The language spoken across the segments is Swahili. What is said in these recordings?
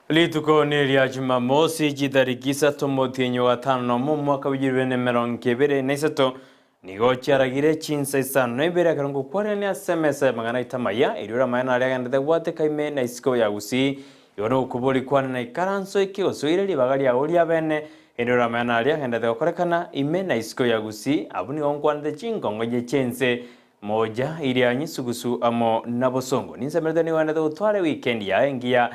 Lituko neria Jumamosi jitariki 3 mwezi wa 5 mwaka wa 2023 nigo cyaragire Chinsa Isano Ibere karongo kwarene SMS magana itamaya irura mayana ariagandete gwate kaime na isiko ya Gusii yono kuburi kwana na ikaranso ikiosuire libagari ya uria bene irura mayana ariagandete gokorekana ime na isiko ya Gusii abuni ongwande chingongo je Chinsa moja iria nyisugusu amo nabosongo ninsemerede ni wandete utware weekend ya engia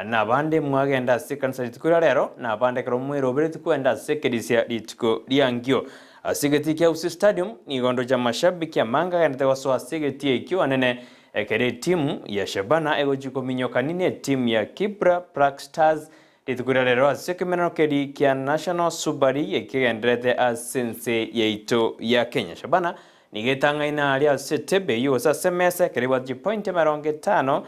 na bande mwagenda sekansa litukura rero na bande karo mwero bere tukwenda sekedisia lituko liangio asigeti kia usi stadium ni gondo ja mashabiki ya manga ganda waso asigeti ikiwa nene ekere timu ya Shabana ego jiko minyoka nini timu ya Kibra Black Stars litukura rero asekemeno kedi kia National Subari ekigendrete asense yeito ya Kenya Shabana nigetanga ina alia setebe yuosa semese karibu ati point 50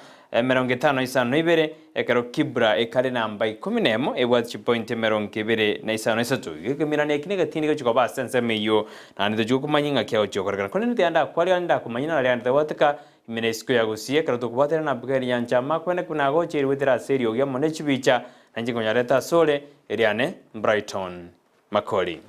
Isano Ibere ekaro Kibra ekare namba 10 ebwati point 20 na Isano isatu gekemirane kinega tiniga chiko ba sense meyo na ndo juko manyinga kya ochokorana kone ndanda kwali anda kumanyina ali anda wataka imenesiko ya Gusii ekaro tukubatera na bugari yanchama kwene kuna gocheri wetera serio ya mone chibicha nanjingo nyareta sole eriane Brighton Makori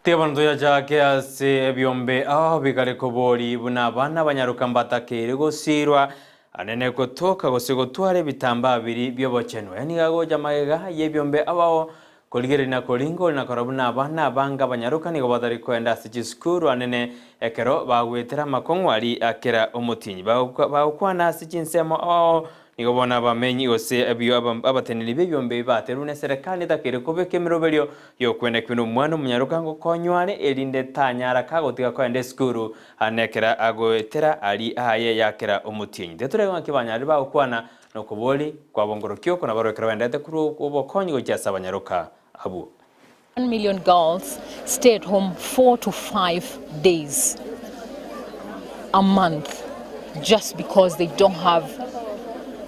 Tebandoya jake ase ebyombe bigare kobori buna bana banyarukambata kere gosirwa anene kotoka gosegotware bitamba bibiri byobochenwa yani gagoja magega yebyombe abaho koligere na kolingo na korabuna bana banga banyaruka nigo badari kwenda sichiskuru anene ekero bagwetera makongwari akera omutinyi bagukwana sichinsemo nigo bona bamenyi ose ebyo abatenili bebyombe baterune serikali takere kobeke miroberio yo kwenda kwino mwana munyaruka ngo konyware elinde tanyara kagotiga kwenda skuru anekera agwetera ali aye yakera omutinyi deture ngakibanyari bagukwana no kuboli kwa bongorokyo kona barokera wendete kuri ubokonyi go cyasa abanyaruka abu 1 million girls stay at home 4 to 5 days a month just because they don't have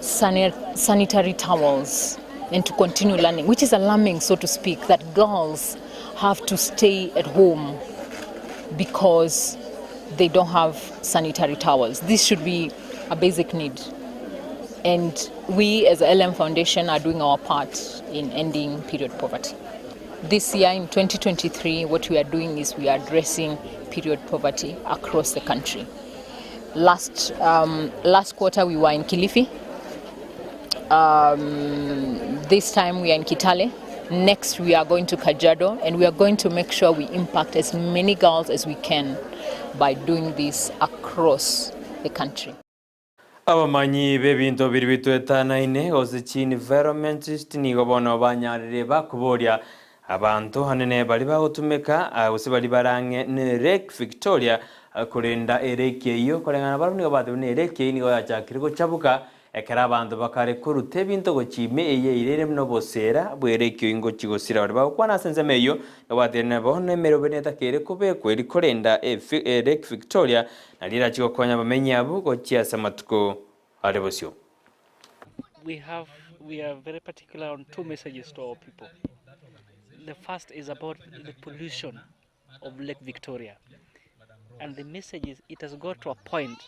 sanitary towels and to continue learning, which is alarming, so to speak, that girls have to stay at home because they don't have sanitary towels. This should be a basic need. And we as the LM Foundation are doing our part in ending period poverty. This year in 2023, what we are doing is we are addressing period poverty across the country. Last quarter we were in Kilifi. This time we are in Kitale. Next we are going to Kajiado, and we are going to make sure we impact as many girls as we can by doing this across the country. Abamanyi bebinto biribitu etanaine ozichi environmentist nigo bono banyarire bakuboria abantu hanene bali bagotumeka ose bali barange ne Lake Victoria kurenda ereke iyo korengana baru nigo badu ne ereke nigo yachakire gochabuka ekera abantu bakare kurute binto gochime eye irere mno bosera bwereke ingo chigosira bari bakwana sense meyo babatene bone merobeneta kere kubekwe rikorenda Lake Victoria nalira chigokonya bamenyi abo gochiasa matuko arebosio. We are very particular on two messages to our people. The first is about the pollution of Lake Victoria, and the message is it has got to a point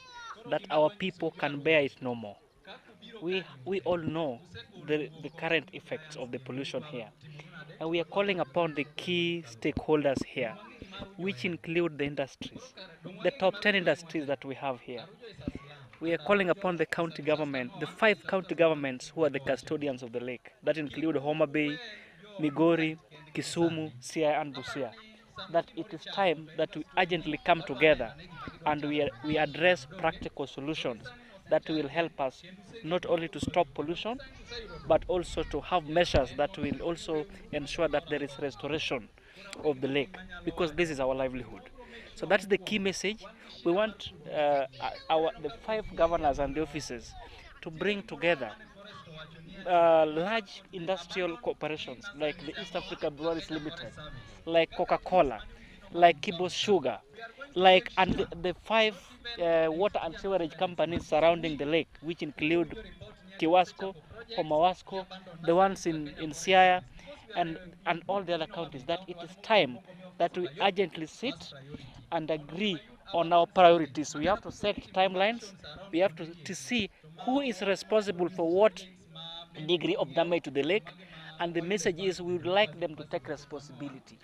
that our people can bear it no more. We all know the current effects of the pollution here, and we are calling upon the key stakeholders here, which include the industries, the top 10 industries that we have here. We are calling upon the county government, the 5 county governments who are the custodians of the lake, that include Homa Bay, Migori, Kisumu, Siaya and Busia, that it is time that we urgently come together and we address practical solutions that will help us not only to stop pollution, but also to have measures that will also ensure that there is restoration of the lake, because this is our livelihood. So that's the key message. We want the 5 governors and the offices to bring together large industrial corporations like the East Africa Breweries Limited, like Coca-Cola, like Kibos Sugar, and the 5 water and sewerage companies surrounding the lake, which include Kiwasco, Omawasco, the ones in Siaya, and all the other counties that it is time that we urgently sit and agree on our priorities. We have to set timelines. We have to see who is responsible for what degree of damage to the lake, and the message is we would like them to take responsibility.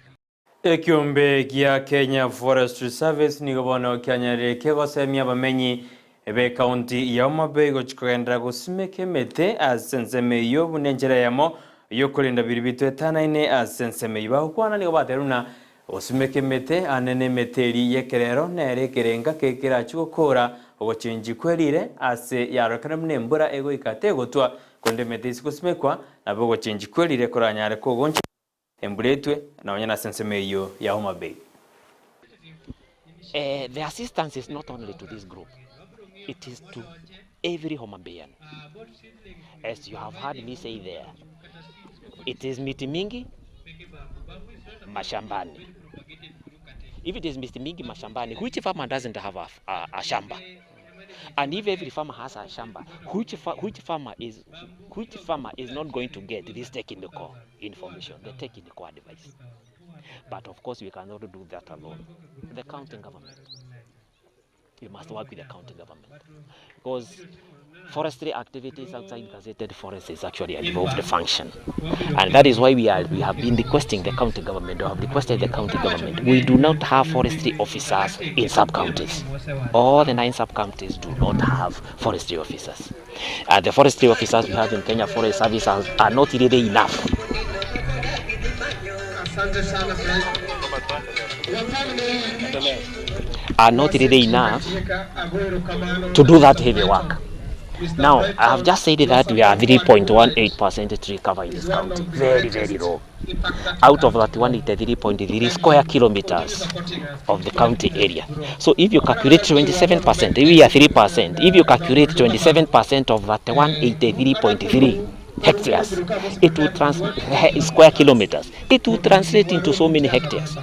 Ekiombe kia Kenya Forestry Service ni gobono kyanyare kegosemia bamenyi ebe county ya Omabay gochikenda gusimeke mete asenseme yo bunenjera yamo yokulinda biribitu etanaine asenseme ibahukwana ni gobateruna osimeke mete anene meteri yekerero nere kerenga kekera chukora ogochinji kwerire ase yarokana mnembura ego ikate gotwa konde mete isikusimekwa nabo gochinji kwerire koranyare kogonchi embuletwe na wanyana senseme iyo ya Omabay. The assistance is not only to this group, it is to every Omabayan. As you have heard me say there, it is miti mingi mashambani. If it is miti mingi mashambani, which farmer doesn't have a shamba? And if every farmer has a shamba, which farmer is not going to get this technical information, the technical advice? But of course, we cannot do that alone. The county government, we must work with the county government, because forestry activities outside gazetted forest is actually a devolved function, and that is why we have been requesting the county government, or have requested the county government. We do not have forestry officers in sub-counties. All the 9 sub-counties do not have forestry officers. The forestry officers we have in Kenya Forest Service are not really enough. Are not really enough to do that heavy work. Now, I have just said that we are 3.18% tree cover in this county. Very, very low. Out of that 183.3 square kilometers of the county area. So if you calculate 27%, we are 3%. If you calculate 27% of that 183.3 hectares, it will translate square kilometers. It will translate into so many hectares.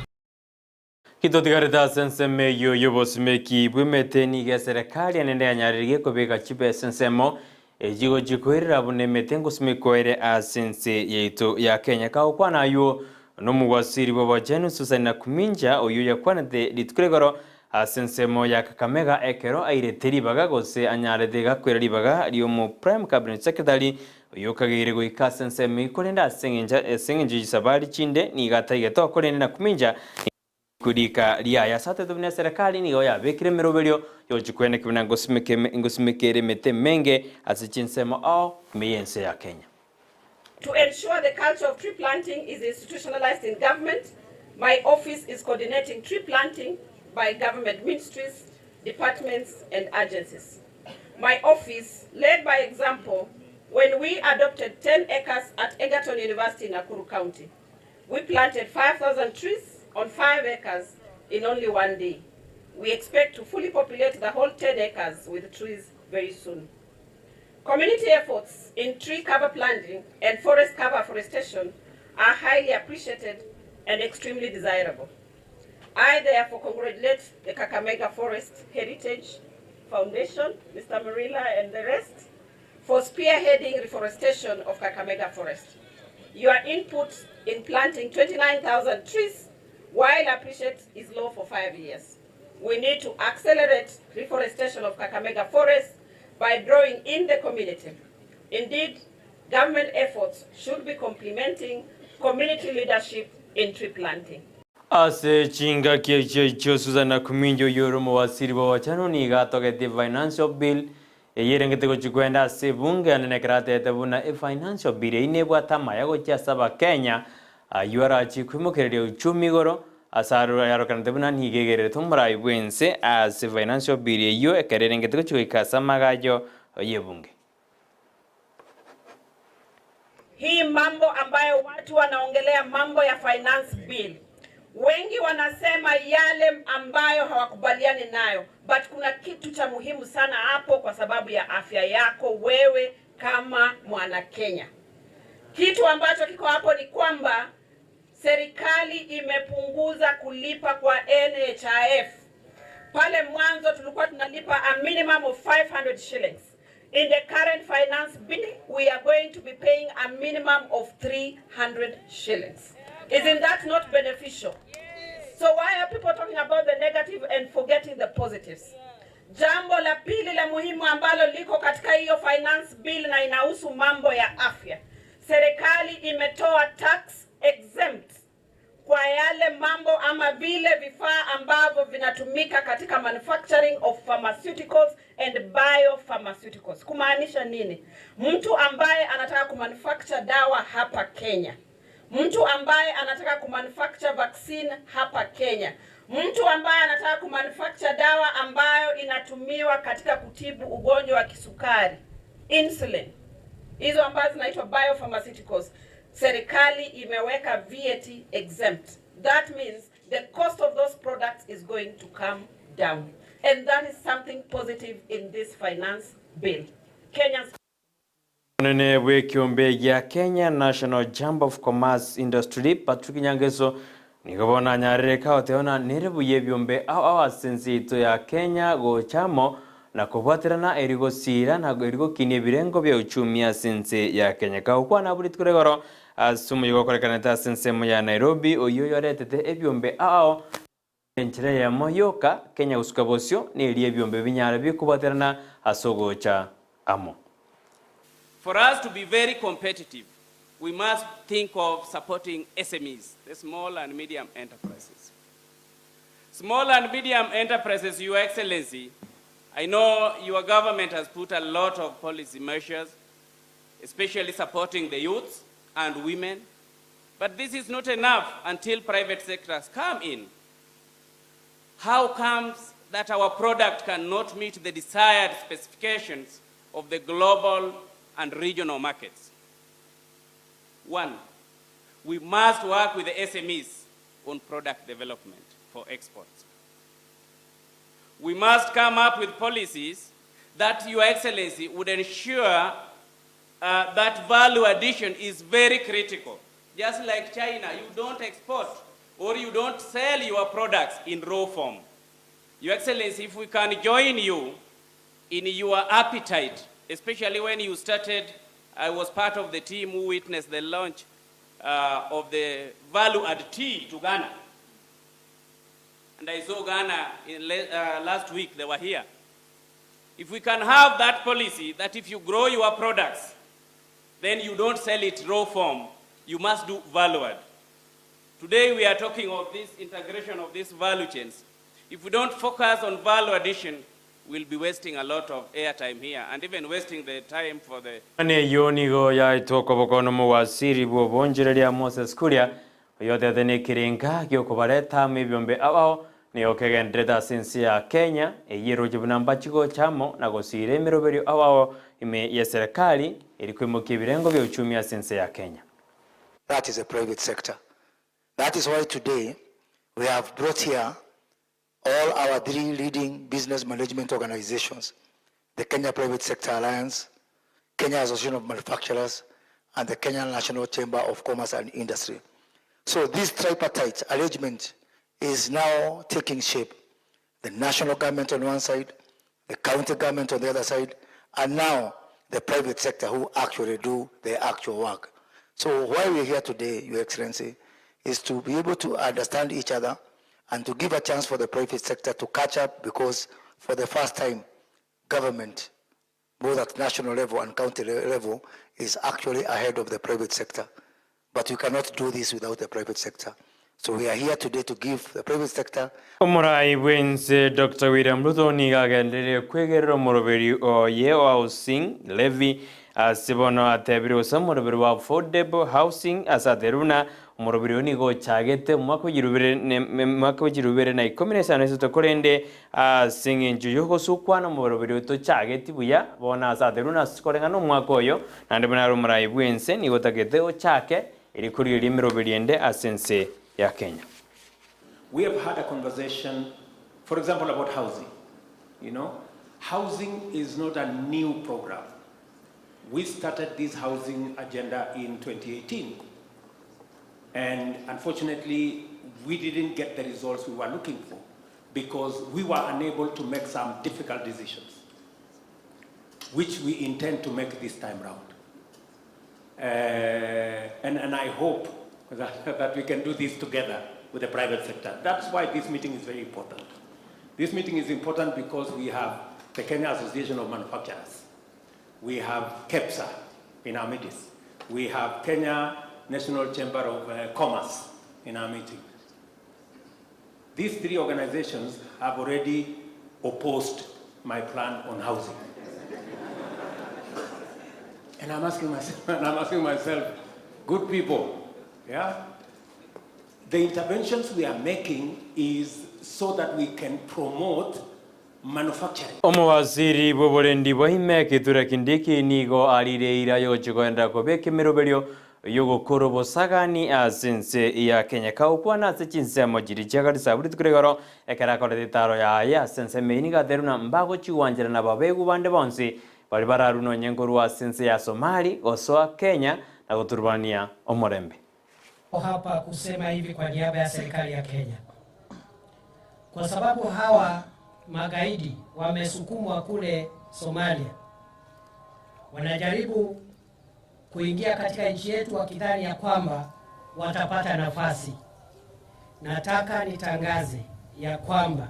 Kitotigarita senseme yo yobosimeki bwemete niga serikali anende anyarige kobeka chibe sensemo ejigo jikoirira bunemete ngusimikoire asense yeito ya Kenya kaokwana yo nomugwasiri bobajenu susana kuminja oyo yakwanete litkuregoro asensemo ya Kakamega ekero aireteri bagagose anyarede gakwera libaga lyo mu prime cabinet secretary oyo kagire go ikasenseme ikolenda sengenje sabari chinde niga taigeto kolenda kuminja kurika liaya sate dubne serikali ni goya bekire meroberio yo jikwene kibina ngosimekere mete menge asichinsema au meyense ya Kenya. To ensure the culture of tree planting is institutionalized in government, my office is coordinating tree planting by government ministries, departments and agencies. My office led by example when we adopted 10 acres at Egerton University in Nakuru County. We planted 5,000 trees on 5 acres in only 1 day. We expect to fully populate the whole 10 acres with trees very soon. Community efforts in tree cover planting and forest cover afforestation are highly appreciated and extremely desirable. I therefore congratulate the Kakamega Forest Heritage Foundation, Mr. Marilla and the rest, for spearheading reforestation of Kakamega Forest. Your input in planting 29,000 trees, while appreciated, is low for 5 years. We need to accelerate reforestation of Kakamega Forest by drawing in the community. Indeed, government efforts should be complementing community leadership in tree planting. Ase chinga kiyo Susana Kuminjo yoromo wasiri wa chano ni gato ke the financial bill yerengete ko chikwenda ase bunge anene krate tabuna financial bill inebwa tamaya go chasaba Kenya ayuara chikwimokerere uchumi goro asaru yarokana tabuna nigegere tumra ibwense ase financial bill yo ekerengete ko chikasa magayo yebunge. Hii mambo ambayo watu wanaongelea mambo ya finance bill, wengi wanasema yale ambayo hawakubaliani nayo, but kuna kitu cha muhimu sana hapo kwa sababu ya afya yako wewe kama mwana Kenya. Kitu ambacho kiko hapo ni kwamba serikali imepunguza kulipa kwa NHIF. Pale mwanzo tulikuwa tunalipa a minimum of 500 shillings. In the current finance bill, we are going to be paying a minimum of 300 shillings. Isn't that not beneficial? So why are people talking about the negative and forgetting the positives? Jambo la pili la muhimu ambalo liko katika hiyo finance bill na inahusu mambo ya afya. Serikali imetoa tax exempt kwa yale mambo ama vile vifaa ambavyo vinatumika katika manufacturing of pharmaceuticals and biopharmaceuticals. Kumaanisha nini? Mtu ambaye anataka kumanufacture dawa hapa Kenya, mtu ambaye anataka kumanufacture vaccine hapa Kenya, mtu ambaye anataka kumanufacture dawa ambayo inatumiwa katika kutibu ugonjwa wa kisukari, insulin, hizo ambazo zinaitwa biopharmaceuticals, serikali imeweka VAT exempt. That means the cost of those products is going to come down. And that is something positive in this finance bill. Kenya's Nene wekiombe ya Kenya National Chamber of Commerce Industry Patrick Nyangeso nikabona nyareka oteona nirebuye byombe awa sensito ya Kenya go chamo na kubatirana erigo sira na erigo kinie birengo bya uchumi ya sense ya Kenya ka kwa na buri turegoro asumu yuko korekana ta sense mu ya Nairobi oyo yoretete ebyombe ao enchire ya moyoka Kenya usukabosyo ni eriye byombe binyara bikubatirana asogocha amo. For us to be very competitive, we must think of supporting SMEs, the small and medium enterprises. Small and medium enterprises, Your Excellency, I know your government has put a lot of policy measures, especially supporting the youth and women, but this is not enough until private sectors come in. How comes that our product cannot meet the desired specifications of the global and regional markets? One, we must work with the SMEs on product development for exports. We must come up with policies that, Your Excellency, would ensure that value addition is very critical. Just like China, you don't export or you don't sell your products in raw form. Your Excellency, if we can join you in your appetite, especially when you started, I was part of the team who witnessed the launch of the value-add tea to Ghana. And I saw Ghana last week, they were here. If we can have that policy that if you grow your products, then you don't sell it raw form, you must do value-add. Today we are talking of this integration of these value chains. If we don't focus on value addition, we'll be wasting a lot of airtime here and even wasting the time for the... Ane yoni go ya itoko bokono muwasiri bo bonjirelia Moses Kuria yote thene kirenga kyo kubareta mibyombe awao ni okegendreta sensi ya Kenya eyiro jibunamba chiko chamo na gosire miroberio awao ime ya serikali ilikuwa kibirengo bya uchumi ya sensi ya Kenya. That is a private sector. That is why today we have brought here all our 3 leading business management organizations, the Kenya Private Sector Alliance, Kenya Association of Manufacturers, and the Kenya National Chamber of Commerce and Industry. So this tripartite arrangement is now taking shape. The national government on one side, the county government on the other side, and now the private sector who actually do the actual work. So why we're here today, Your Excellency, is to be able to understand each other and to give a chance for the private sector to catch up, because for the first time, government, both at national level and county level, is actually ahead of the private sector. But you cannot do this without the private sector. So we are here today to give the private sector. Omurai wense Dr. William Ruto ni agendele kwegero moroberi o ye housing levy asibono atebiri osamoroberi wa affordable housing asaderuna morobiri ni go chagete mwako jirubere na ikombination eso tokorende singinju yoko sukwana morobiri to chageti buya bona asaderuna sikorenga no mwako yo nande bana omurai wense ni gotagete o chake ili kuri limiroberi ende asense ya Kenya. We have had a conversation, for example, about housing. You know, housing is not a new program. We started this housing agenda in 2018. And unfortunately, we didn't get the results we were looking for because we were unable to make some difficult decisions. which we intend to make this time round. And I hope that we can do this together with the private sector. That's why this meeting is very important. This meeting is important because we have the Kenya Association of Manufacturers. We have KEPSA in our midst. We have Kenya National Chamber of Commerce in our meeting. These three organizations have already opposed my plan on housing. And I'm asking myself, good people, yeah? The interventions we are making is so that we can promote manufacturing. Omowaziri boborendi bohime kitura kindiki nigo alire ira yogochikoenda kobeke miroberio yogokoro bosagani asense ya Kenya kaukwana se Chinsa mojiri chagari saburi tukuregoro ekara kore taro ya sense meiniga deruna mbago chiwanjira na babegu bande bonsi bari bararuno nyengoru asense ya Somali osoa Kenya na kuturbania omorembe. Hapa kusema hivi kwa niaba ya serikali ya Kenya, kwa sababu hawa magaidi wamesukumwa kule Somalia, wanajaribu kuingia katika nchi yetu wakidhani ya kwamba watapata nafasi. Nataka nitangaze ya kwamba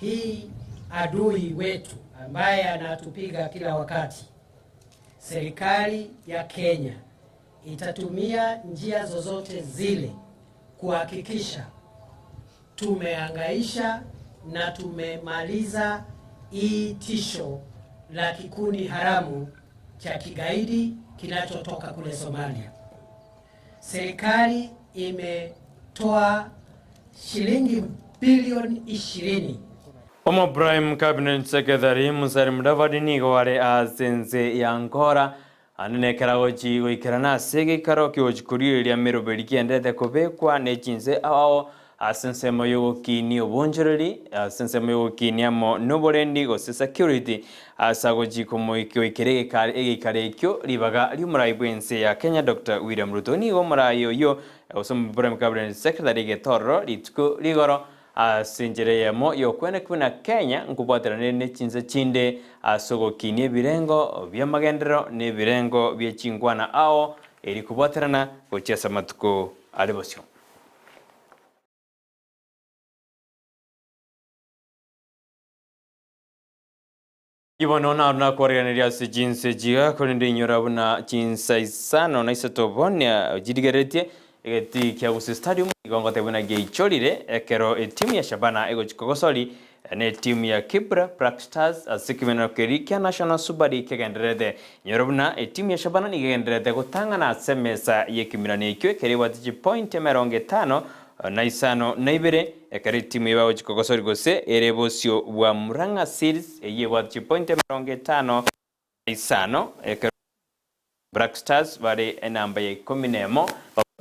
hii adui wetu ambaye anatupiga kila wakati, serikali ya Kenya itatumia njia zozote zile kuhakikisha tumeangaisha na tumemaliza hii tisho la kikundi haramu cha kigaidi kinachotoka kule Somalia. Serikali imetoa shilingi bilioni 20. Omo Prime Cabinet Secretary Musari Mudavadi nigo wale asense ya Ankora anene karagochi goikerana sege karoki ojikuri ya mirobeli kiendete kobekwa ne Chinsa ao asense moyo kini obonjoreli asense moyo kini amo noborendi go security asagoji komo ikirege kare kyo ribaga ryumuraibwense ya Kenya Dr. William Ruto ni go murayo yo osom Prime Cabinet Secretary getoro litko ligoro asinjereyemo yokwene kuna Kenya nkubwaterane ne Chinsa chinde asogo kinie birengo byamagendero ne birengo byechingwana ao eri kubwaterana gochesa matuko alebosyo. Ibono na koreaneria se Chinsa jiga konende nyorabuna Chinsa Isano na isatobonia jidigeretie egeti kia Gusii stadium igongote buna geichorire ekero timu ya Shabana ego chikogosoli ne timu ya Kibra Black Stars asikimeno kerikia National Super League kegenderede nyorobuna timu ya Shabana nigenderede gutangana semesa yekimirane ikyo keriwatiji point 50 na Isano na Ibere ekari timu ya chikogosoli gose erebosio bwa Muranga Series yewatiji point 50 Isano ekero Black Stars bari enamba ye kominemo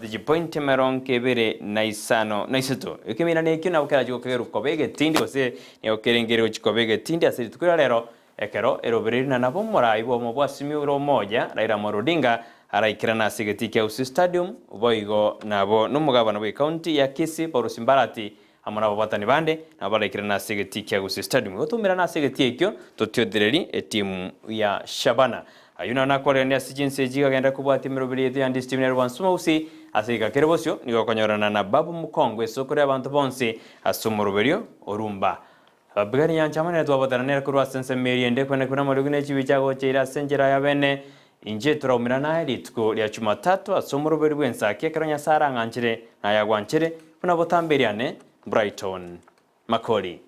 the point Ibere na Isano na Isato ekimina ne kina ukera jiko keru kobege tindi ose ne okerengere uchikobege tindi asiri tukura lero ekero eroberi na nabo morai bo mobwasimi uro moja Raila Odinga araikirana sigeti ya Gusii stadium boigo nabo numugabana we county ya Kisii Borusimbarati amana babatani bande nabaraikirana sigeti ya Gusii stadium gotumira na sigeti ekyo totyodereri timu ya Shabana ayuna na koreania Chinsa jiga genda kubwati mirobeli ya ndizi ya Sumausi asika kerebosyo nigo konyorana na babu mukongwe sokore abantu bonse asumuruberio orumba abigani yanchamane twabatanira kurwa sense meriende kwene kuna marugune chibichago chira senjera ya bene inje turaumira na litko lya Jumatatu asumuruberio bwensa kekeronya sara nganchire na yagwanchire kuna botamberiane Brighton Makori.